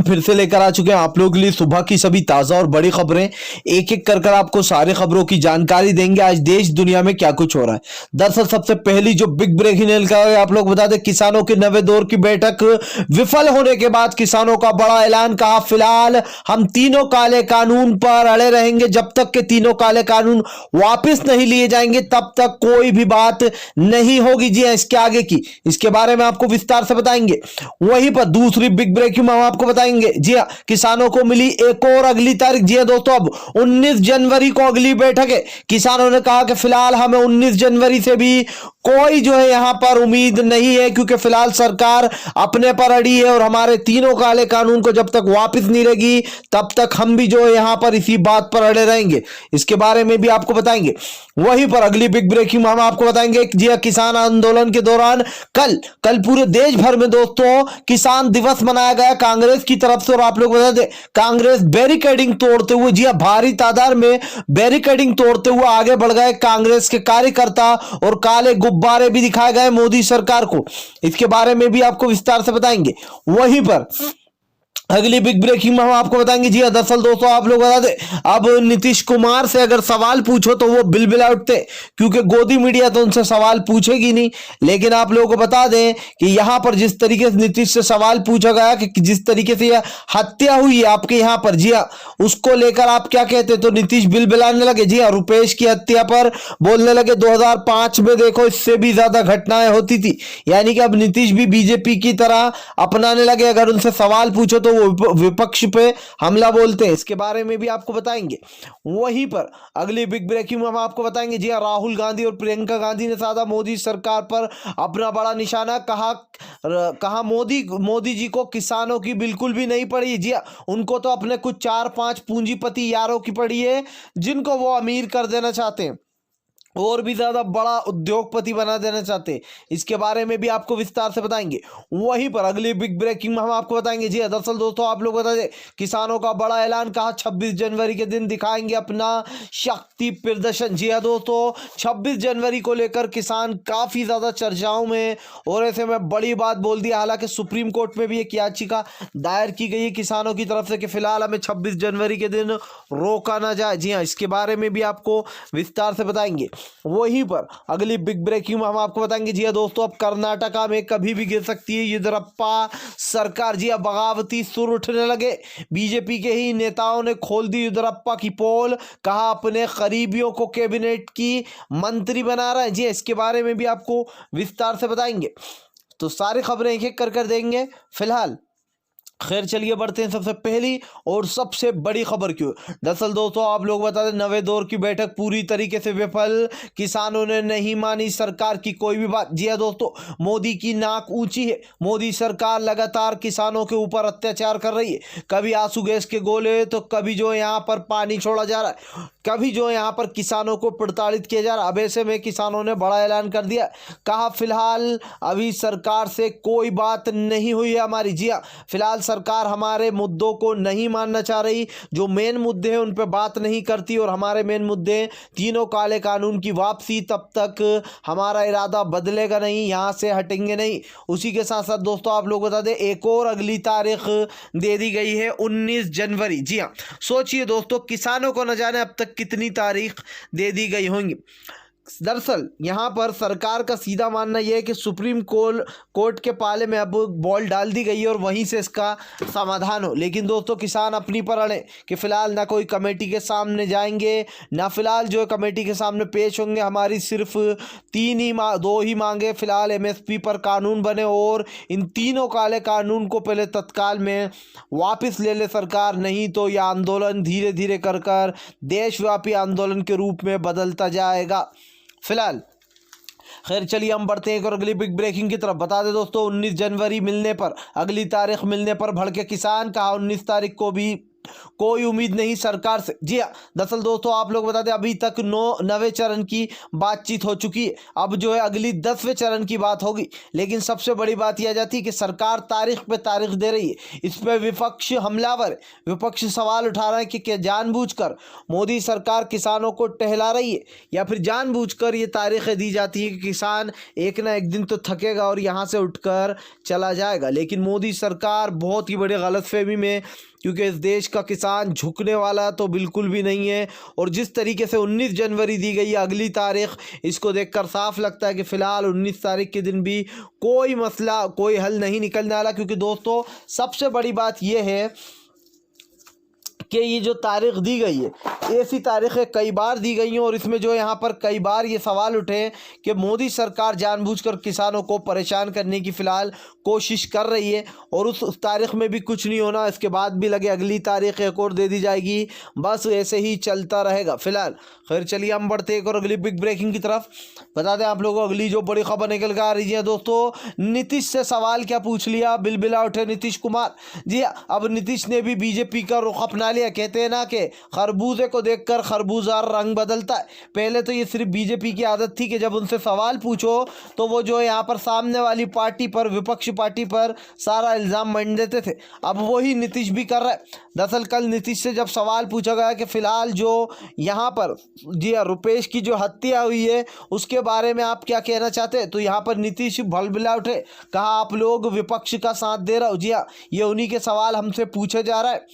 हम फिर से लेकर आ चुके हैं आप लोगों के लिए सुबह की सभी ताजा और बड़ी खबरें। एक एक कर आपको सारी खबरों की जानकारी देंगे आज देश दुनिया में क्या कुछ हो रहा है। दरअसल सबसे पहली जो बिग ब्रेकिंग न्यूज का है, आप लोग बता दें, किसानों के नवे दौर की बैठक विफल होने के बाद किसानों का बड़ा ऐलान। कहा फिलहाल हम तीनों काले कानून पर अड़े रहेंगे, जब तक के तीनों काले कानून वापिस नहीं लिए जाएंगे तब तक कोई भी बात नहीं होगी। जी हाँ, इसके आगे की इसके बारे में आपको विस्तार से बताएंगे। वहीं पर दूसरी बिग ब्रेकिंग हम आपको बताएंगे। जी हाँ, किसानों को मिली एक और अगली तारीख। जी हाँ दोस्तों, अब 19 जनवरी को अगली बैठक है। किसानों ने कहा कि फिलहाल हमें 19 जनवरी से भी कोई जो है यहां पर उम्मीद नहीं है, क्योंकि फिलहाल सरकार अपने पर अड़ी है और हमारे तीनों काले कानून को जब तक वापस नहीं लेगी तब तक हम भी जो है यहां पर इसी बात पर अड़े रहेंगे। इसके बारे में भी आपको बताएंगे। वहीं पर अगली बिग ब्रेकिंग हम आपको बताएंगे। जी हाँ, किसान आंदोलन के दौरान कल पूरे देश भर में दोस्तों किसान दिवस मनाया गया कांग्रेस की तरफ से। और आप लोग बता दें, कांग्रेस बैरिकेडिंग तोड़ते हुए, जी हाँ, भारी तादाद में बैरिकेडिंग तोड़ते हुए आगे बढ़ गए कांग्रेस के कार्यकर्ता, और काले गुब्बारे भी दिखाए गए मोदी सरकार को। इसके बारे में भी आपको विस्तार से बताएंगे। वहीं पर अगली बिग ब्रेकिंग में हम आपको बताएंगे। जी हाँ, दरअसल दोस्तों आप लोग बता दें, अब नीतीश कुमार से अगर सवाल पूछो तो वो बिलबिला उठते, क्योंकि गोदी मीडिया तो उनसे सवाल पूछेगी नहीं। लेकिन आप लोगों को बता दें कि यहां पर जिस तरीके से नीतीश से सवाल पूछा गया कि जिस तरीके से यह हत्या हुई है आपके यहां पर, जी हाँ, उसको लेकर आप क्या कहते, तो नीतीश बिलबिलाने लगे। जी हाँ, रुपेश की हत्या पर बोलने लगे 2005 में देखो इससे भी ज्यादा घटनाएं होती थी। यानी कि अब नीतीश भी बीजेपी की तरह अपनाने लगे, अगर उनसे सवाल पूछो तो विपक्ष पे हमला बोलते हैं। इसके बारे में भी आपको बताएंगे। वहीं पर अगली बिग ब्रेकिंग में हम आपको बताएंगे। जी हाँ, राहुल गांधी और प्रियंका गांधी ने साधा मोदी सरकार पर अपना बड़ा निशाना। कहा मोदी जी को किसानों की बिल्कुल भी नहीं पड़ी। जी हाँ, उनको तो अपने कुछ 4-5 पूंजीपति यारों की पड़ी है, जिनको वो अमीर कर देना चाहते हैं और भी ज्यादा बड़ा उद्योगपति बना देना चाहते हैं। इसके बारे में भी आपको विस्तार से बताएंगे। वहीं पर अगली बिग ब्रेकिंग में हम आपको बताएंगे। जी दरअसल दोस्तों आप लोग बता दें, किसानों का बड़ा ऐलान। कहा 26 जनवरी के दिन दिखाएंगे अपना शक्ति प्रदर्शन। जी हाँ दोस्तों, 26 जनवरी को लेकर किसान काफी ज्यादा चर्चाओं में, और ऐसे में बड़ी बात बोल दी। हालांकि सुप्रीम कोर्ट में भी एक याचिका दायर की गई है किसानों की तरफ से कि फिलहाल हमें 26 जनवरी के दिन रोका ना जाए। जी हाँ, इसके बारे में भी आपको विस्तार से बताएंगे। वहीं पर अगली बिग ब्रेकिंग में हम आपको बताएंगे। जी हाँ दोस्तों, अब कर्नाटका में कभी भी गिर सकती है येदियुरप्पा सरकार। जी हाँ, बगावती सुर उठने लगे। बीजेपी के ही नेताओं ने खोल दी येदियुरप्पा की पोल। कहा अपने करीबियों को कैबिनेट की मंत्री बना रहा है। जी इसके बारे में भी आपको विस्तार से बताएंगे। तो सारी खबरें एक एक कर देंगे फिलहाल। खैर चलिए बढ़ते हैं सबसे पहली और सबसे बड़ी खबर क्यों। दरअसल दोस्तों आप लोग बता दें, नवे दौर की बैठक पूरी तरीके से विफल। किसानों ने नहीं मानी सरकार की कोई भी बात। जी हाँ दोस्तों, मोदी की नाक ऊंची है। मोदी सरकार लगातार किसानों के ऊपर अत्याचार कर रही है। कभी आंसू गैस के गोले, तो कभी जो यहाँ पर पानी छोड़ा जा रहा है, कभी जो यहाँ पर किसानों को प्रताड़ित किया जा रहा है। अब ऐसे में किसानों ने बड़ा ऐलान कर दिया। कहा फिलहाल अभी सरकार से कोई बात नहीं हुई है हमारी। जी हाँ, फिलहाल सरकार हमारे मुद्दों को नहीं मानना चाह रही। जो मेन मुद्दे हैं उन पे बात नहीं करती, और हमारे मेन मुद्दे तीनों काले कानून की वापसी। तब तक हमारा इरादा बदलेगा नहीं, यहाँ से हटेंगे नहीं। उसी के साथ साथ दोस्तों आप लोग बता दें, एक और अगली तारीख दे दी गई है 19 जनवरी। जी हाँ, सोचिए दोस्तों, किसानों को न जाने अब तक कितनी तारीख दे दी गई होंगी। दरअसल यहाँ पर सरकार का सीधा मानना यह है कि सुप्रीम कोर्ट के पाले में अब बॉल डाल दी गई है और वहीं से इसका समाधान हो। लेकिन दोस्तों किसान अपनी पर अड़े कि फिलहाल ना कोई कमेटी के सामने जाएंगे, ना फिलहाल जो कमेटी के सामने पेश होंगे। हमारी सिर्फ दो ही मांगे फिलहाल, एमएसपी पर कानून बने और इन तीनों काले कानून को पहले तत्काल में वापस ले ले सरकार, नहीं तो यह आंदोलन धीरे धीरे कर देशव्यापी आंदोलन के रूप में बदलता जाएगा फिलहाल। खैर चलिए हम बढ़ते हैं और अगली बिग ब्रेकिंग की तरफ। बता दें दोस्तों, 19 जनवरी मिलने पर, अगली तारीख मिलने पर भड़के किसान। कहा 19 तारीख को भी कोई उम्मीद नहीं सरकार से। जी हाँ, दरअसल दोस्तों आप लोग बता दें अभी तक 9वें चरण की बातचीत हो चुकी है। अब जो है अगली 10वें चरण की बात होगी। लेकिन सबसे बड़ी बात यह आ जाती है कि सरकार तारीख पे तारीख दे रही है। इस पर विपक्ष हमलावर है। विपक्ष सवाल उठा रहा है कि क्या जानबूझकर मोदी सरकार किसानों को टहला रही है या फिर जानबूझकर ये तारीखें दी जाती है कि किसान एक ना एक दिन तो थकेगा और यहाँ से उठकर चला जाएगा। लेकिन मोदी सरकार बहुत ही बड़ी गलतफहमी में, क्योंकि इस देश का किसान झुकने वाला तो बिल्कुल भी नहीं है। और जिस तरीके से 19 जनवरी दी गई है अगली तारीख, इसको देखकर साफ लगता है कि फ़िलहाल 19 तारीख के दिन भी कोई मसला, कोई हल नहीं निकलने वाला। क्योंकि दोस्तों सबसे बड़ी बात यह है कि ये जो तारीख दी गई है, ऐसी तारीखें कई बार दी गई हैं और इसमें जो यहाँ पर कई बार ये सवाल उठे कि मोदी सरकार जानबूझकर किसानों को परेशान करने की फ़िलहाल कोशिश कर रही है। और उस तारीख में भी कुछ नहीं होना, इसके बाद भी लगे अगली तारीख एक और दे दी जाएगी, बस ऐसे ही चलता रहेगा फ़िलहाल। खैर चलिए हम बढ़ते एक और अगली बिग ब्रेकिंग की तरफ। बता दें आप लोगों को अगली जो बड़ी खबर निकल कर आ रही है दोस्तों, नीतीश से सवाल क्या पूछ लिया, बिलबिला उठे नीतीश कुमार। जी अब नीतीश ने भी बीजेपी का रुख अपना लिया। कहते हैं ना कि खरबूजे को देखकर खरबूजा रंग बदलता है। पहले तो ये सिर्फ बीजेपी की आदत थी कि जब उनसे सवाल पूछो तो वो जो है यहाँ पर सामने वाली पार्टी पर, विपक्ष पार्टी पर सारा इल्ज़ाम मंड देते थे। अब वही नीतीश भी कर रहा है। दरअसल कल नीतीश से जब सवाल पूछा गया कि फ़िलहाल जो यहाँ पर जी रुपेश की जो हत्या हुई है उसके बारे में आप क्या कहना चाहते हैं, तो यहाँ पर नीतीश भलबिला उठे, कहा आप लोग विपक्ष का साथ दे रहे हो। जी हाँ, ये उन्हीं के सवाल हमसे पूछे जा रहा है।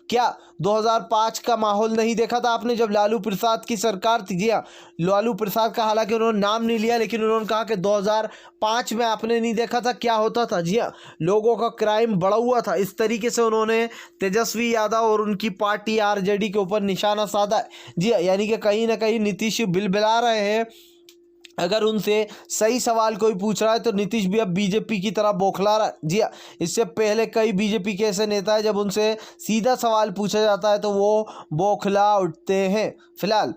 क्या 2005 का माहौल नहीं देखा था आपने जब लालू प्रसाद की सरकार थी? जी हाँ, लालू प्रसाद का हालांकि उन्होंने नाम नहीं लिया, लेकिन उन्होंने कहा कि 2005 में आपने नहीं देखा था क्या होता था। जी हाँ, लोगों का क्राइम बढ़ा हुआ था। इस तरीके से उन्होंने तेजस्वी यादव और उनकी पार्टी आरजेडी के ऊपर निशाना साधा है। जी हाँ, यानी कि कहीं ना कहीं नीतीश बिलबिला रहे हैं। अगर उनसे सही सवाल कोई पूछ रहा है तो नीतीश भी अब बीजेपी की तरह बौखला रहा है। जी हाँ, इससे पहले कई बीजेपी के ऐसे नेता है जब उनसे सीधा सवाल पूछा जाता है तो वो बौखला उठते हैं फ़िलहाल।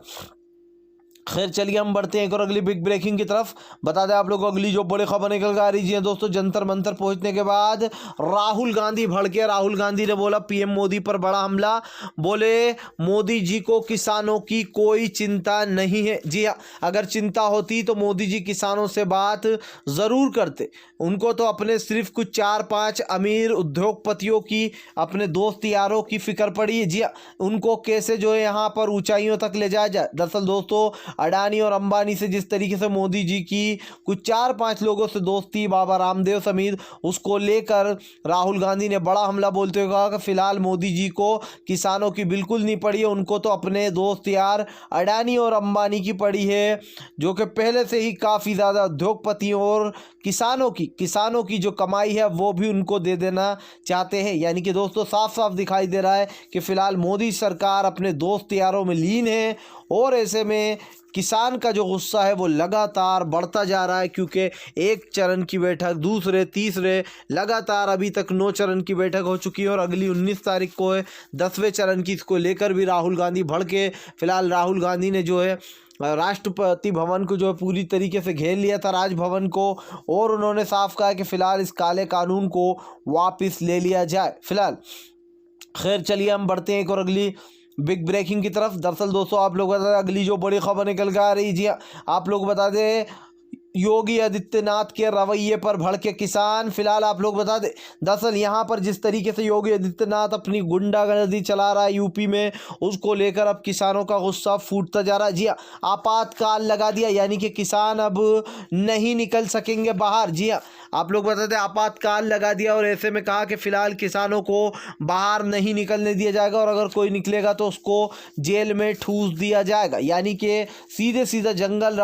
खैर चलिए हम बढ़ते हैं एक और अगली बिग ब्रेकिंग की तरफ। बता दें आप लोगों को अगली जो बड़ी खबर निकल कर आ रही है दोस्तों, जंतर मंतर पहुंचने के बाद राहुल गांधी भड़के। राहुल गांधी ने बोला पीएम मोदी पर बड़ा हमला। बोले मोदी जी को किसानों की कोई चिंता नहीं है। जी हाँ, अगर चिंता होती तो मोदी जी किसानों से बात ज़रूर करते। उनको तो अपने सिर्फ कुछ 4-5 अमीर उद्योगपतियों की, अपने दोस्त यारों की फिक्र पड़ी है। जी हाँ, उनको कैसे जो है यहाँ पर ऊंचाइयों तक ले जाया जाए। दरअसल दोस्तों अडानी और अंबानी से जिस तरीके से मोदी जी की कुछ 4-5 लोगों से दोस्ती, बाबा रामदेव समेत, उसको लेकर राहुल गांधी ने बड़ा हमला बोलते हुए कहा कि फिलहाल मोदी जी को किसानों की बिल्कुल नहीं पड़ी है, उनको तो अपने दोस्त यार अडानी और अंबानी की पड़ी है, जो कि पहले से ही काफ़ी ज़्यादा उद्योगपतियों और किसानों की जो कमाई है वो भी उनको दे देना चाहते हैं। यानी कि दोस्तों साफ साफ दिखाई दे रहा है कि फ़िलहाल मोदी सरकार अपने दोस्त यारों में लीन है और ऐसे में किसान का जो गुस्सा है वो लगातार बढ़ता जा रहा है। क्योंकि एक चरण की बैठक, दूसरे, तीसरे, लगातार अभी तक 9 चरण की बैठक हो चुकी है और अगली 19 तारीख को है 10वें चरण की। इसको लेकर भी राहुल गांधी भड़के। फिलहाल राहुल गांधी ने जो है राष्ट्रपति भवन को जो है पूरी तरीके से घेर लिया था, राजभवन को, और उन्होंने साफ कहा कि फ़िलहाल इस काले कानून को वापस ले लिया जाए फ़िलहाल। खैर चलिए हम बढ़ते हैं एक और अगली बिग ब्रेकिंग की तरफ। दरअसल दोस्तों आप लोग बता दें अगली जो बड़ी खबर निकल कर आ रही, जी आप लोग बता दें योगी आदित्यनाथ के रवैये पर भड़के किसान। फिलहाल आप लोग बता दें दरअसल यहाँ पर जिस तरीके से योगी आदित्यनाथ अपनी गुंडागर्दी चला रहा है यूपी में, उसको लेकर अब किसानों का गुस्सा फूटता जा रहा है। जी हाँ, आपातकाल लगा दिया, यानी कि किसान अब नहीं निकल सकेंगे बाहर। जी हाँ, आप लोग बता दें आपातकाल लगा दिया और ऐसे में कहा कि फ़िलहाल किसानों को बाहर नहीं निकलने दिया जाएगा और अगर कोई निकलेगा तो उसको जेल में ठूस दिया जाएगा। यानी कि सीधे सीधा जंगल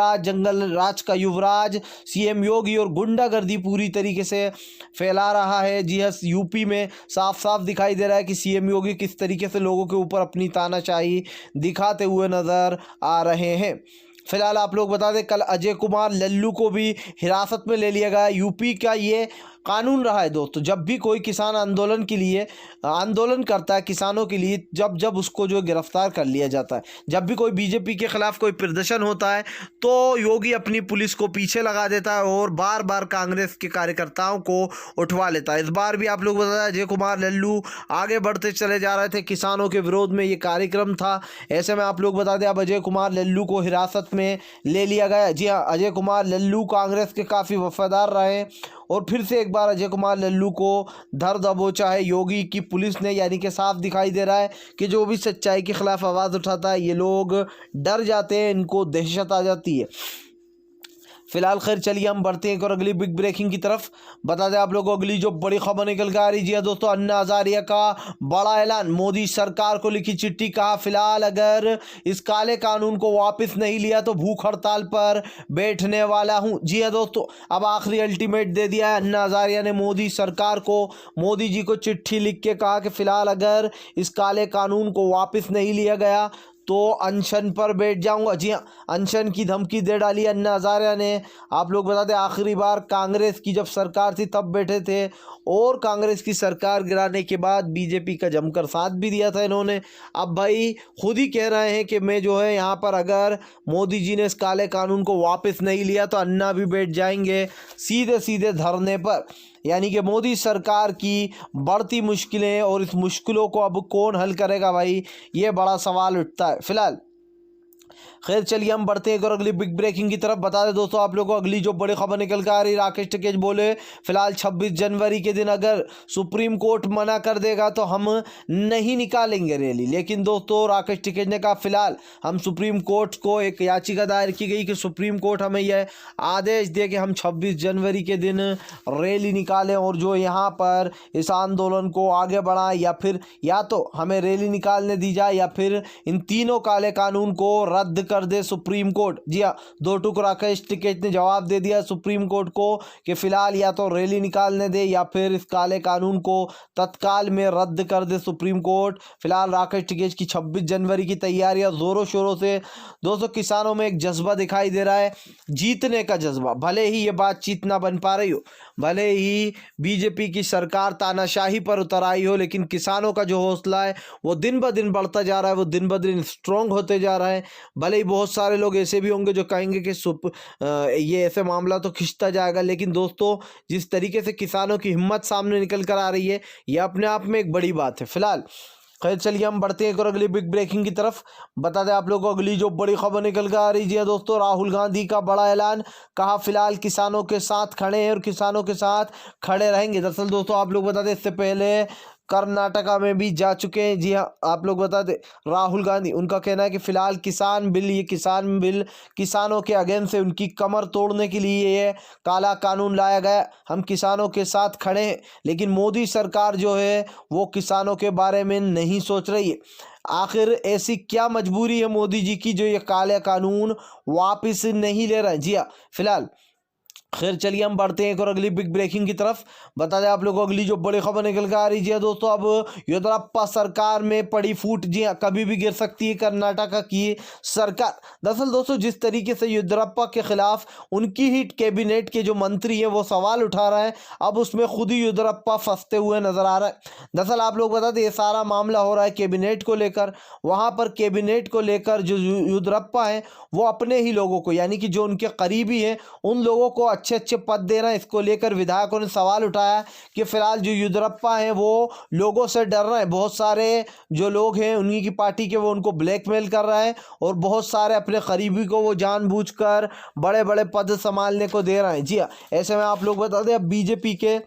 राज का युवराज सीएम योगी और गुंडागर्दी पूरी तरीके से फैला रहा है। जी हाँ, यूपी में साफ साफ दिखाई दे रहा है कि सीएम योगी किस तरीके से लोगों के ऊपर अपनी तानाशाही दिखाते हुए नजर आ रहे हैं। फिलहाल आप लोग बता दें कल अजय कुमार लल्लू को भी हिरासत में ले लिया गया। यूपी का ये कानून रहा है दोस्तों। जब भी कोई किसान आंदोलन के लिए आंदोलन करता है किसानों के लिए, जब जब उसको जो गिरफ्तार कर लिया जाता है, जब भी कोई बीजेपी के खिलाफ कोई प्रदर्शन होता है तो योगी अपनी पुलिस को पीछे लगा देता है और बार बार कांग्रेस के कार्यकर्ताओं को उठवा लेता है। इस बार भी आप लोग बताया अजय कुमार लल्लू आगे बढ़ते चले जा रहे थे, किसानों के विरोध में ये कार्यक्रम था। ऐसे में आप लोग बता दें अब अजय कुमार लल्लू को हिरासत में ले लिया गया। जी हाँ, अजय कुमार लल्लू कांग्रेस के काफ़ी वफादार रहे और फिर से एक बार अजय कुमार लल्लू को धर दबोचा है योगी की पुलिस ने। यानी कि साफ दिखाई दे रहा है कि जो भी सच्चाई के खिलाफ आवाज़ उठाता है ये लोग डर जाते हैं, इनको दहशत आ जाती है। फिलहाल खैर चलिए हम बढ़ते हैं और अगली बिग ब्रेकिंग की तरफ। बता दें आप लोगों को अगली जो बड़ी खबर निकल के आ रही है दोस्तों, अन्ना हजारिया का बड़ा ऐलान, मोदी सरकार को लिखी चिट्ठी, कहा फिलहाल अगर इस काले कानून को वापस नहीं लिया तो भूख हड़ताल पर बैठने वाला हूं। जी हाँ दोस्तों, अब आखिरी अल्टीमेट दे दिया है अन्ना हजारिया ने मोदी सरकार को। मोदी जी को चिट्ठी लिख के कहा कि फिलहाल अगर इस काले कानून को वापस नहीं लिया गया तो अनशन पर बैठ जाऊंगा। जी हाँ, अनशन की धमकी दे डाली अन्ना हजारिया ने। आप लोग बता दें आखिरी बार कांग्रेस की जब सरकार थी तब बैठे थे और कांग्रेस की सरकार गिराने के बाद बीजेपी का जमकर साथ भी दिया था इन्होंने। अब भाई खुद ही कह रहे हैं कि मैं जो है यहाँ पर अगर मोदी जी ने इस काले कानून को वापस नहीं लिया तो अन्ना भी बैठ जाएंगे सीधे सीधे धरने पर। यानी कि मोदी सरकार की बढ़ती मुश्किलें और इस मुश्किलों को अब कौन हल करेगा भाई, ये बड़ा सवाल उठता है। फिलहाल खैर चलिए हम बढ़ते हैं और अगली बिग ब्रेकिंग की तरफ। बता दें दोस्तों आप लोगों को अगली जो बड़ी खबर निकल कर आ रही, राकेश टिकैत बोले फिलहाल 26 जनवरी के दिन अगर सुप्रीम कोर्ट मना कर देगा तो हम नहीं निकालेंगे रैली। लेकिन दोस्तों राकेश टिकैत ने कहा फिलहाल हम सुप्रीम कोर्ट को एक याचिका दायर की गई कि सुप्रीम कोर्ट हमें यह आदेश दे कि हम 26 जनवरी के दिन रैली निकालें और जो यहाँ पर इस आंदोलन को आगे बढ़ाएं, या फिर या तो हमें रैली निकालने दी जाए या फिर इन तीनों काले कानून को रद्द कर दे सुप्रीम कोर्ट। जी हाँ, दो टुकड़ा राकेश टिकैत ने जवाब दे दिया सुप्रीम कोर्ट को कि फिलहाल या तो रैली निकालने दे या फिर इस काले कानून को तत्काल में रद्द कर दे सुप्रीम कोर्ट। फिलहाल राकेश टिकैत की 26 जनवरी की तैयारियां जोरों शोरों से। दोस्तों किसानों में एक जज्बा दिखाई दे रहा है, जीतने का जज्बा। भले ही ये बातचीत ना बन पा रही हो, भले ही बीजेपी की सरकार तानाशाही पर उतर आई हो, लेकिन किसानों का जो हौसला है वो दिन ब दिन बढ़ता जा रहा है, वो दिन ब दिन स्ट्रांग होते जा रहा है। भले ही बहुत सारे लोग ऐसे भी होंगे जो कहेंगे कि ये ऐसे मामला तो खिंचता जाएगा, लेकिन दोस्तों जिस तरीके से किसानों की हिम्मत सामने निकल कर आ रही है ये अपने आप में एक बड़ी बात है। फिलहाल खैर चलिए हम बढ़ते हैं और अगली बिग ब्रेकिंग की तरफ। बता दें आप लोगों को अगली जो बड़ी खबर निकल कर आ रही है दोस्तों, राहुल गांधी का बड़ा ऐलान, कहा फिलहाल किसानों के साथ खड़े हैं और किसानों के साथ खड़े रहेंगे। दरअसल दोस्तों आप लोग बता दें इससे पहले कर्नाटका में भी जा चुके हैं। जी हाँ, आप लोग बता दें राहुल गांधी, उनका कहना है कि फिलहाल किसान बिल, ये किसान बिल किसानों के अगेंस्ट से उनकी कमर तोड़ने के लिए ये काला कानून लाया गया। हम किसानों के साथ खड़े हैं, लेकिन मोदी सरकार जो है वो किसानों के बारे में नहीं सोच रही है। आखिर ऐसी क्या मजबूरी है मोदी जी की जो ये काले कानून वापस नहीं ले रहे हैं। जी हाँ, फिलहाल खैर चलिए हम बढ़ते हैं और अगली बिग ब्रेकिंग की तरफ। बता दें आप लोगों को अगली जो बड़ी खबर निकल कर आ रही है दोस्तों, अब येदियुरप्पा सरकार में पड़ी फूट। जी हाँ, कभी भी गिर सकती है कर्नाटका की सरकार। दरअसल दोस्तों जिस तरीके से येदियुरप्पा के खिलाफ उनकी ही कैबिनेट के जो मंत्री हैं वो सवाल उठा रहे हैं, अब उसमें खुद ही येदियुरप्पा फंसते हुए नजर आ रहा है। दरअसल आप लोग बता दें ये सारा मामला हो रहा है कैबिनेट को लेकर। वहाँ पर कैबिनेट को लेकर जो येदियुरप्पा हैं वो अपने ही लोगों को, यानी कि जो उनके करीबी हैं उन लोगों को अच्छे अच्छे पद दे रहे हैं। इसको लेकर विधायकों ने सवाल उठाया कि फिलहाल जो येदियुरप्पा हैं वो लोगों से डर रहे हैं। बहुत सारे जो लोग हैं उन्हीं की पार्टी के वो उनको ब्लैकमेल कर रहे हैं और बहुत सारे अपने करीबी को वो जानबूझकर बड़े बड़े पद संभालने को दे रहे हैं। जी हाँ, ऐसे में आप लोग बता दें अब बीजेपी के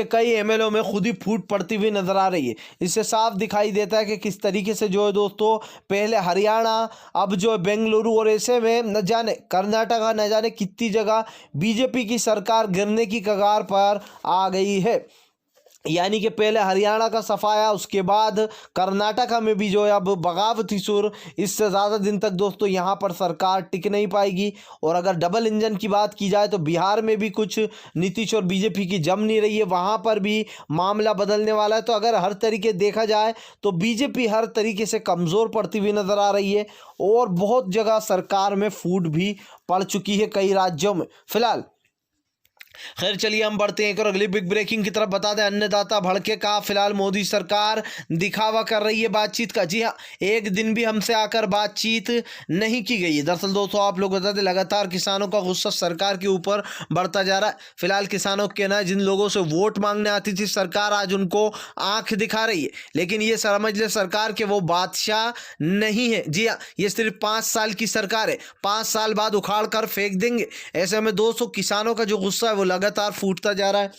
कई एमएलओ में खुद ही फूट पड़ती हुई नजर आ रही है। इससे साफ दिखाई देता है कि किस तरीके से जो है दोस्तों पहले हरियाणा, अब जो बेंगलुरु और ऐसे में न जाने कर्नाटका, न जाने कितनी जगह बीजेपी की सरकार गिरने की कगार पर आ गई है। यानी कि पहले हरियाणा का सफाया, उसके बाद कर्नाटका में भी जो है अब बगावती सुर। इससे ज़्यादा दिन तक दोस्तों यहाँ पर सरकार टिक नहीं पाएगी। और अगर डबल इंजन की बात की जाए तो बिहार में भी कुछ नीतीश और बीजेपी की जम नहीं रही है, वहाँ पर भी मामला बदलने वाला है। तो अगर हर तरीके देखा जाए तो बीजेपी हर तरीके से कमज़ोर पड़ती हुई नज़र आ रही है और बहुत जगह सरकार में फूट भी पड़ चुकी है कई राज्यों में। फिलहाल खैर चलिए हम बढ़ते हैं एक और अगली बिग ब्रेकिंग की तरफ। बता दें अन्नदाता भड़के, कहा फिलहाल मोदी सरकार दिखावा कर रही है बातचीत का। जी हाँ, एक दिन भी हमसे आकर बातचीत नहीं की गई है। दरअसल दोस्तों आप लोग बता दें लगातार किसानों का गुस्सा सरकार के ऊपर बढ़ता जा रहा है। फिलहाल किसानों के ना जिन लोगों से वोट मांगने आती थी सरकार, आज उनको आंख दिखा रही है। लेकिन ये समझ ले सरकार के वो बादशाह नहीं है। जी हाँ, ये सिर्फ 5 साल की सरकार है, 5 साल बाद उखाड़ कर फेंक देंगे। ऐसे में दोस्तों किसानों का जो गुस्सा है वो लगातार फूटता जा रहा है,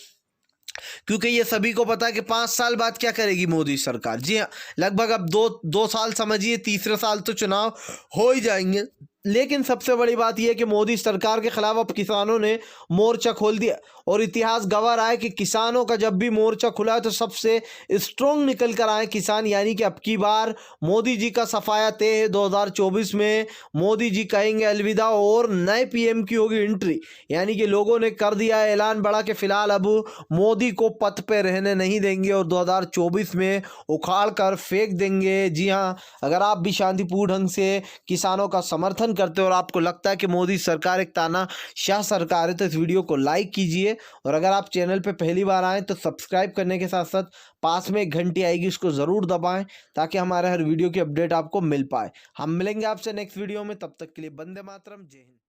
क्योंकि ये सभी को पता है कि 5 साल बाद क्या करेगी मोदी सरकार। जी हाँ, लगभग अब दो साल समझिए, तीसरे साल तो चुनाव हो ही जाएंगे। लेकिन सबसे बड़ी बात यह है कि मोदी सरकार के खिलाफ अब किसानों ने मोर्चा खोल दिया, और इतिहास गवाह रहा है कि किसानों का जब भी मोर्चा खुला है तो सबसे स्ट्रोंग निकल कर आए किसान। यानी कि अब की बार मोदी जी का सफाया तय है। 2024 में मोदी जी कहेंगे अलविदा और नए पीएम की होगी एंट्री। यानी कि लोगों ने कर दिया है ऐलान बड़ा कि फिलहाल अब मोदी को पद पे रहने नहीं देंगे और 2024 में उखाड़ कर फेंक देंगे। जी हाँ, अगर आप भी शांतिपूर्ण ढंग से किसानों का समर्थन करते हो और आपको लगता है कि मोदी सरकार एक तानाशाह सरकार है, तो इस वीडियो को लाइक कीजिए। और अगर आप चैनल पे पहली बार आए तो सब्सक्राइब करने के साथ साथ पास में एक घंटी आएगी, उसको ज़रूर दबाएं ताकि हमारे हर वीडियो की अपडेट आपको मिल पाए। हम मिलेंगे आपसे नेक्स्ट वीडियो में, तब तक के लिए वंदे मातरम, जय हिंद।